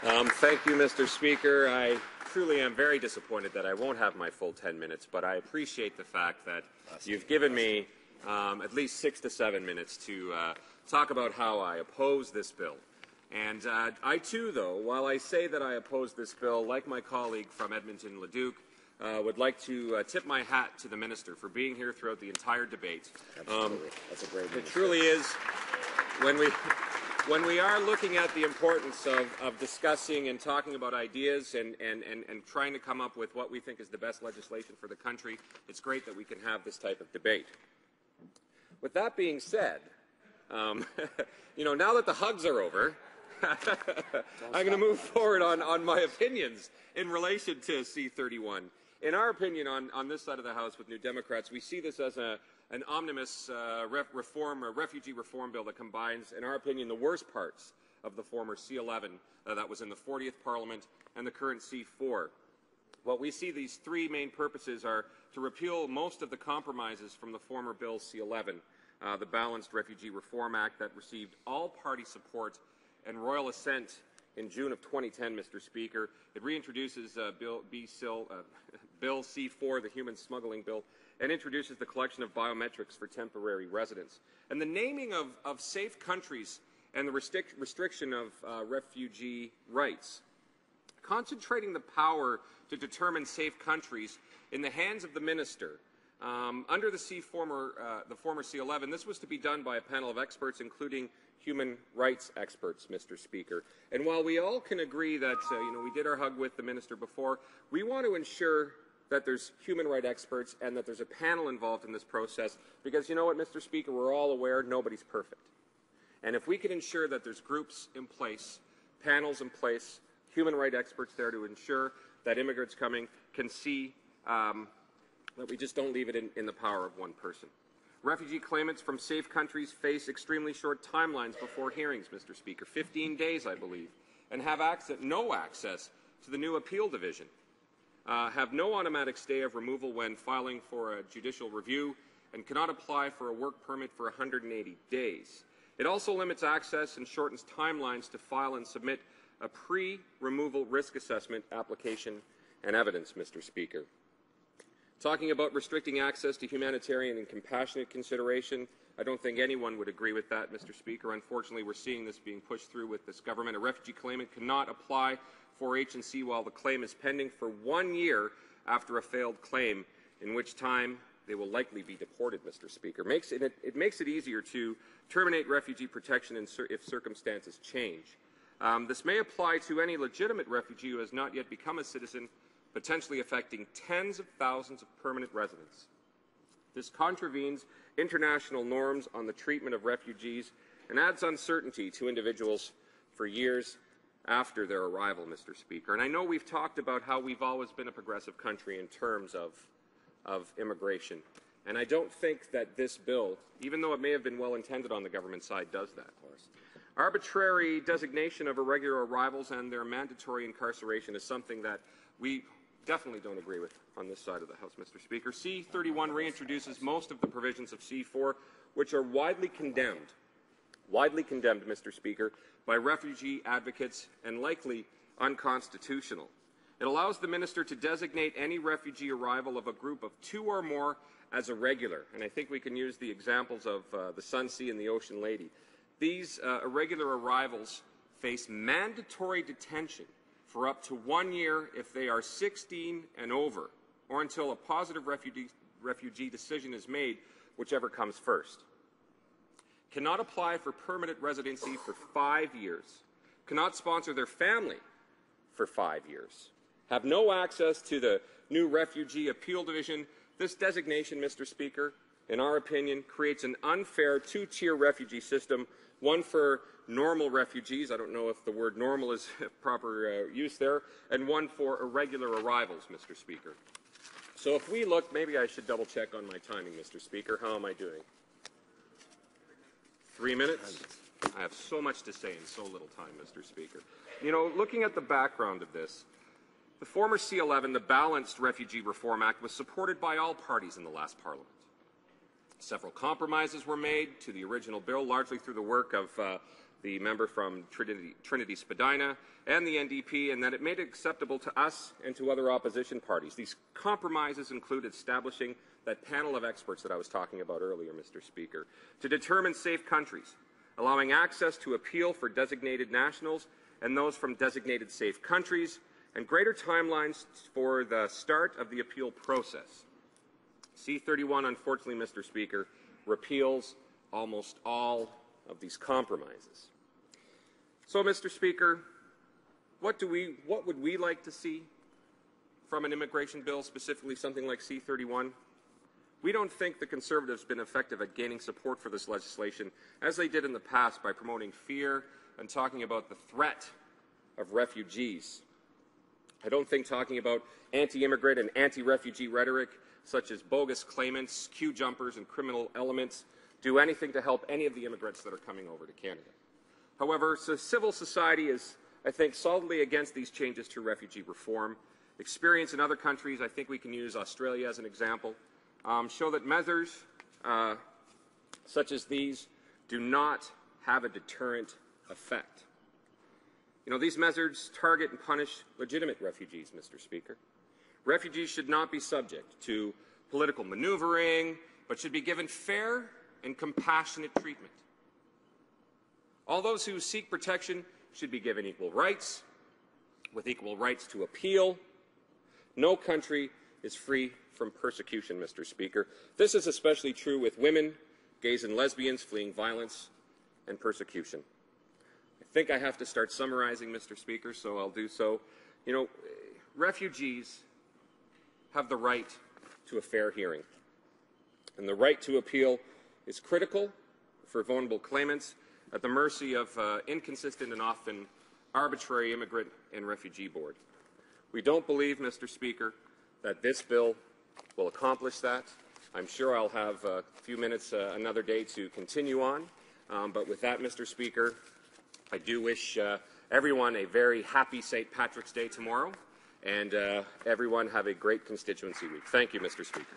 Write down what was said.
Thank you, Mr. Speaker. I truly am very disappointed that I won't have my full 10 minutes, but I appreciate the fact that you've given me at least 6 to 7 minutes to talk about how I oppose this bill. And I too, though, while I say that I oppose this bill, like my colleague from Edmonton, Leduc, would like to tip my hat to the minister for being here throughout the entire debate. Absolutely. That's a great minister. It truly is. When we are looking at the importance of discussing and talking about ideas and trying to come up with what we think is the best legislation for the country, it's great that we can have this type of debate. With that being said, now that the hugs are over, I'm going to move forward on my opinions in relation to C-31. In our opinion, on this side of the House with New Democrats, we see this as an omnibus refugee reform bill that combines, in our opinion, the worst parts of the former C-11 that was in the 40th Parliament and the current C-4. What we see these three main purposes are to repeal most of the compromises from the former bill C-11, the Balanced Refugee Reform Act that received all-party support and royal assent in June of 2010, Mr. Speaker. It reintroduces Bill C-4, the Human Smuggling Bill, and introduces the collection of biometrics for temporary residents. And the naming of safe countries and the restriction of refugee rights, concentrating the power to determine safe countries in the hands of the minister. Under the former C-11, this was to be done by a panel of experts, including human rights experts, Mr. Speaker. And while we all can agree that we did our hug with the minister before, we want to ensure that there's human rights experts and that there's a panel involved in this process, because you know what, Mr. Speaker, we're all aware nobody's perfect. And if we can ensure that there's groups in place, panels in place, human rights experts there to ensure that immigrants coming can see that we just don't leave it in the power of one person. Refugee claimants from safe countries face extremely short timelines before hearings, Mr. Speaker, 15 days, I believe, and have no access to the new appeal division, have no automatic stay of removal when filing for a judicial review, and cannot apply for a work permit for 180 days. It also limits access and shortens timelines to file and submit a pre-removal risk assessment application and evidence, Mr. Speaker. Talking about restricting access to humanitarian and compassionate consideration, I don't think anyone would agree with that, Mr. Speaker. Unfortunately, we're seeing this being pushed through with this government. A refugee claimant cannot apply for H&C while the claim is pending for 1 year after a failed claim, in which time they will likely be deported, Mr. Speaker. It makes it easier to terminate refugee protection if circumstances change. This may apply to any legitimate refugee who has not yet become a citizen, potentially affecting tens of thousands of permanent residents. This contravenes international norms on the treatment of refugees and adds uncertainty to individuals for years after their arrival, Mr. Speaker. And I know we've talked about how we've always been a progressive country in terms of immigration. And I don't think that this bill, even though it may have been well intended on the government side, does that. Arbitrary designation of irregular arrivals and their mandatory incarceration is something that we definitely don't agree with on this side of the House, Mr. Speaker. C-31 reintroduces most of the provisions of C-4, which are widely condemned, Mr. Speaker, by refugee advocates and likely unconstitutional. It allows the minister to designate any refugee arrival of a group of 2 or more as irregular, and I think we can use the examples of the Sun Sea and the Ocean Lady. These irregular arrivals face mandatory detention for up to 1 year if they are 16 and over, or until a positive refugee decision is made, whichever comes first. Cannot apply for permanent residency for 5 years. Cannot sponsor their family for 5 years. Have no access to the new Refugee Appeal Division. This designation, Mr. Speaker, in our opinion, creates an unfair 2-tier refugee system, one for normal refugees, I don't know if the word normal is proper use there, and one for irregular arrivals, Mr. Speaker. So if we look, maybe I should double check on my timing, Mr. Speaker. How am I doing? 3 minutes? I have so much to say in so little time, Mr. Speaker. Looking at the background of this, the former C-11, the Balanced Refugee Reform Act, was supported by all parties in the last Parliament. Several compromises were made to the original bill, largely through the work of the member from Trinity Spadina, and the NDP, and that it made it acceptable to us and to other opposition parties. These compromises include establishing that panel of experts that I was talking about earlier, Mr. Speaker, to determine safe countries, allowing access to appeal for designated nationals and those from designated safe countries, and greater timelines for the start of the appeal process. C-31, unfortunately, Mr. Speaker, repeals almost all of these compromises. So, Mr. Speaker, what would we like to see from an immigration bill, specifically something like C-31? We don't think the Conservatives have been effective at gaining support for this legislation, as they did in the past by promoting fear and talking about the threat of refugees. I don't think talking about anti-immigrant and anti-refugee rhetoric, such as bogus claimants, queue jumpers, and criminal elements, do anything to help any of the immigrants that are coming over to Canada. However, civil society is, I think, solidly against these changes to refugee reform. Experience in other countries, I think we can use Australia as an example, show that measures such as these do not have a deterrent effect. You know, these measures target and punish legitimate refugees, Mr. Speaker. Refugees should not be subject to political maneuvering, but should be given fair and compassionate treatment. All those who seek protection should be given equal rights, with equal rights to appeal. No country is free from persecution, Mr. Speaker. This is especially true with women, gays and lesbians fleeing violence and persecution. I think I have to start summarizing, Mr. Speaker, so I'll do so. You know, refugees have the right to a fair hearing, and the right to appeal is critical for vulnerable claimants at the mercy of inconsistent and often arbitrary immigrant and refugee board. We don't believe, Mr. Speaker, that this bill will accomplish that. I'm sure I'll have a few minutes another day to continue on, but with that, Mr. Speaker, I do wish everyone a very happy St. Patrick's Day tomorrow, and everyone have a great constituency week. Thank you, Mr. Speaker.